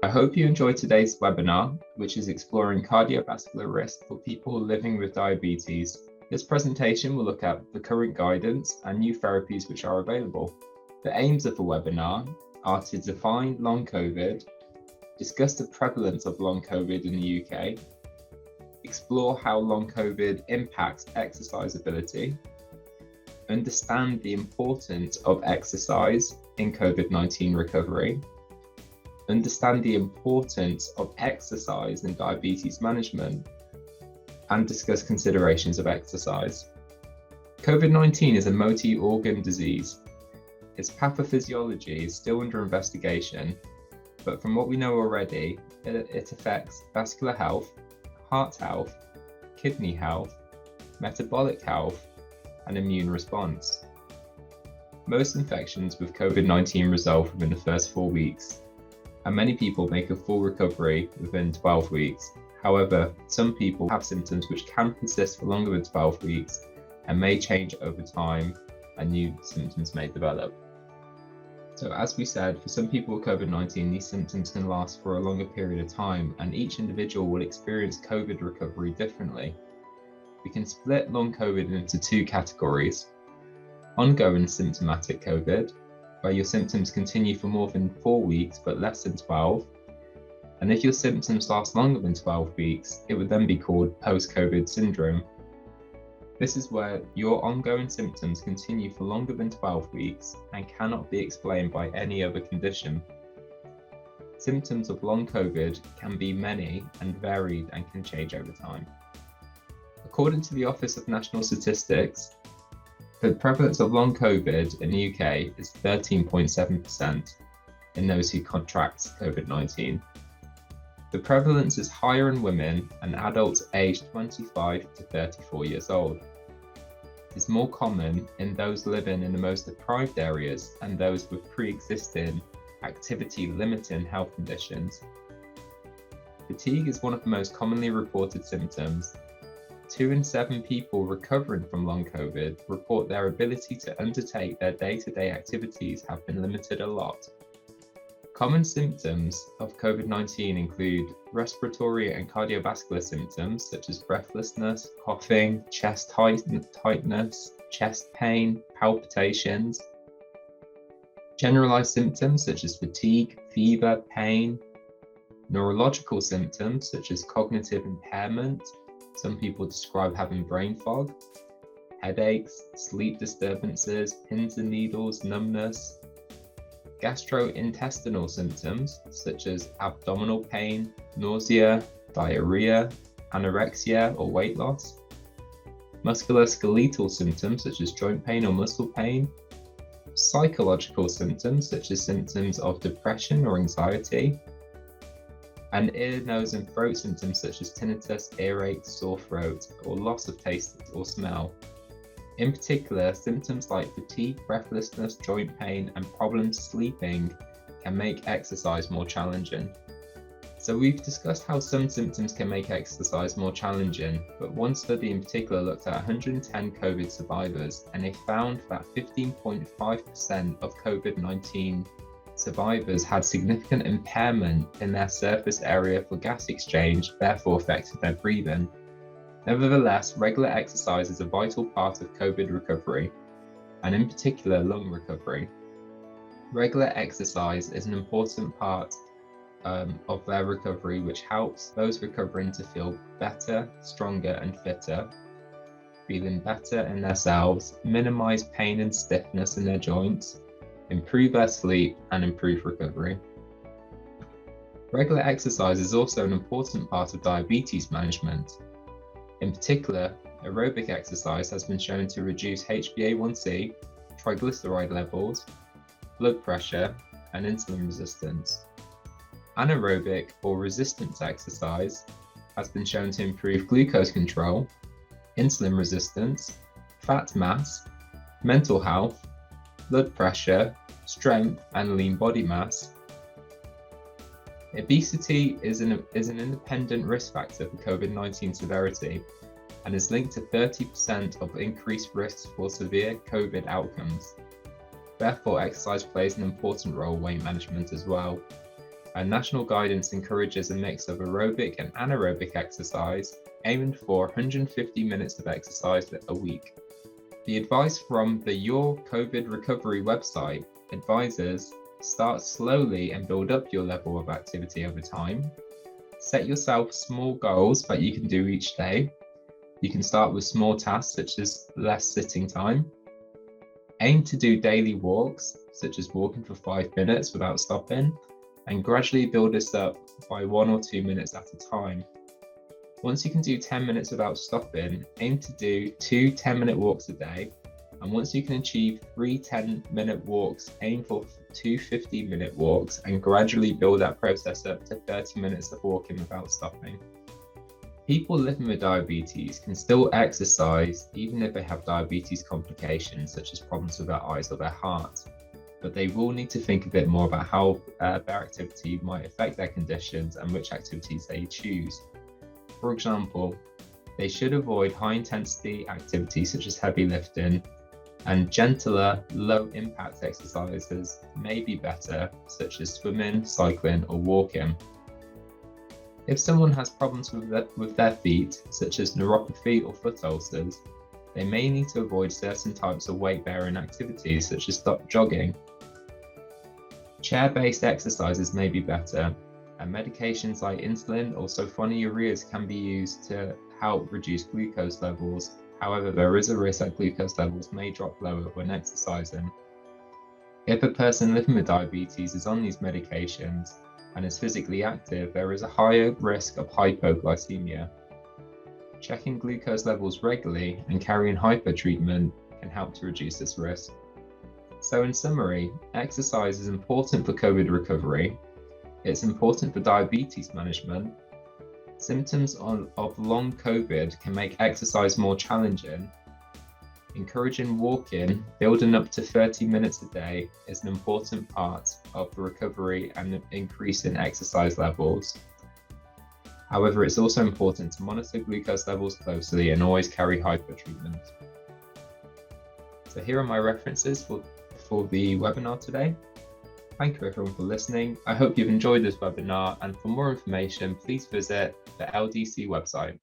I hope you enjoyed today's webinar, which is exploring cardiovascular risk for people living with diabetes. This presentation will look at the current guidance and new therapies which are available. The aims of the webinar are to define long COVID, discuss the prevalence of long COVID in the UK, explore how long COVID impacts exercise ability, understand the importance of exercise in COVID-19 recovery, understand the importance of exercise in diabetes management, and discuss considerations of exercise. COVID-19 is a multi-organ disease. Its pathophysiology is still under investigation, but from what we know already, it affects vascular health, heart health, kidney health, metabolic health, and immune response. Most infections with COVID-19 resolve within the first 4 weeks, and many people make a full recovery within 12 weeks. However, some people have symptoms which can persist for longer than 12 weeks and may change over time, and new symptoms may develop. So as we said, for some people with COVID-19, these symptoms can last for a longer period of time, and each individual will experience COVID recovery differently. We can split long COVID into two categories: ongoing symptomatic COVID, where your symptoms continue for more than 4 weeks but less than 12. And if your symptoms last longer than 12 weeks, it would then be called post-COVID syndrome. This is where your ongoing symptoms continue for longer than 12 weeks and cannot be explained by any other condition. Symptoms of long COVID can be many and varied and can change over time. According to the Office of National Statistics, the prevalence of long COVID in the UK is 13.7% in those who contract COVID-19. The prevalence is higher in women and adults aged 25 to 34 years old. It is more common in those living in the most deprived areas and those with pre-existing activity-limiting health conditions. Fatigue is one of the most commonly reported symptoms. 2 in 7 people recovering from long COVID report their ability to undertake their day-to-day activities have been limited a lot. Common symptoms of COVID-19 include respiratory and cardiovascular symptoms such as breathlessness, coughing, chest tightness, chest pain, palpitations. Generalized symptoms such as fatigue, fever, pain. Neurological symptoms such as cognitive impairment. Some people describe having brain fog, headaches, sleep disturbances, pins and needles, numbness. Gastrointestinal symptoms such as abdominal pain, nausea, diarrhea, anorexia or weight loss. Musculoskeletal symptoms such as joint pain or muscle pain. Psychological symptoms such as symptoms of depression or anxiety. And ear, nose and throat symptoms such as tinnitus, earache, sore throat, or loss of taste or smell. In particular, symptoms like fatigue, breathlessness, joint pain, and problems sleeping can make exercise more challenging. So we've discussed how some symptoms can make exercise more challenging, but one study in particular looked at 110 COVID survivors, and they found that 15.5% of COVID-19 survivors had significant impairment in their surface area for gas exchange, therefore affecting their breathing. Nevertheless, regular exercise is a vital part of COVID recovery, and in particular lung recovery. Regular exercise is an important part of their recovery, which helps those recovering to feel better, stronger and fitter, feeling better in themselves, minimize pain and stiffness in their joints, improve their sleep and improve recovery. Regular exercise is also an important part of diabetes management. In particular, aerobic exercise has been shown to reduce HbA1c, triglyceride levels, blood pressure, and insulin resistance. Anaerobic or resistance exercise has been shown to improve glucose control, insulin resistance, fat mass, mental health, blood pressure, strength, and lean body mass. Obesity is an independent risk factor for COVID-19 severity and is linked to 30% of increased risks for severe COVID outcomes. Therefore, exercise plays an important role in weight management as well. and national guidance encourages a mix of aerobic and anaerobic exercise, aiming for 150 minutes of exercise a week. The advice from the Your COVID Recovery website advises start slowly and build up your level of activity over time. Set yourself small goals that you can do each day. You can start with small tasks such as less sitting time. Aim to do daily walks, such as walking for 5 minutes without stopping, and gradually build this up by 1 or 2 minutes at a time. Once you can do 10 minutes without stopping, aim to do 2 10-minute walks a day. And once you can achieve 3 10-minute walks, aim for 2 15-minute walks and gradually build that process up to 30 minutes of walking without stopping. People living with diabetes can still exercise even if they have diabetes complications such as problems with their eyes or their heart, but they will need to think a bit more about how their activity might affect their conditions and which activities they choose. For example, they should avoid high-intensity activities such as heavy lifting, and gentler, low-impact exercises may be better, such as swimming, cycling, or walking. If someone has problems with their feet, such as neuropathy or foot ulcers, they may need to avoid certain types of weight-bearing activities, such as jogging. Chair-based exercises may be better, and medications like insulin or sulfonylureas can be used to help reduce glucose levels. However, there is a risk that glucose levels may drop lower when exercising. If a person living with diabetes is on these medications and is physically active, there is a higher risk of hypoglycemia. Checking glucose levels regularly and carrying hypo treatment can help to reduce this risk. So in summary, exercise is important for COVID recovery. It's important for diabetes management. Symptoms of long COVID can make exercise more challenging. Encouraging walking, building up to 30 minutes a day, is an important part of the recovery and increasing exercise levels. However, it's also important to monitor glucose levels closely and always carry hypo treatment. So here are my references for the webinar today. Thank you everyone for listening. I hope you've enjoyed this webinar, and for more information, please visit the LDC website.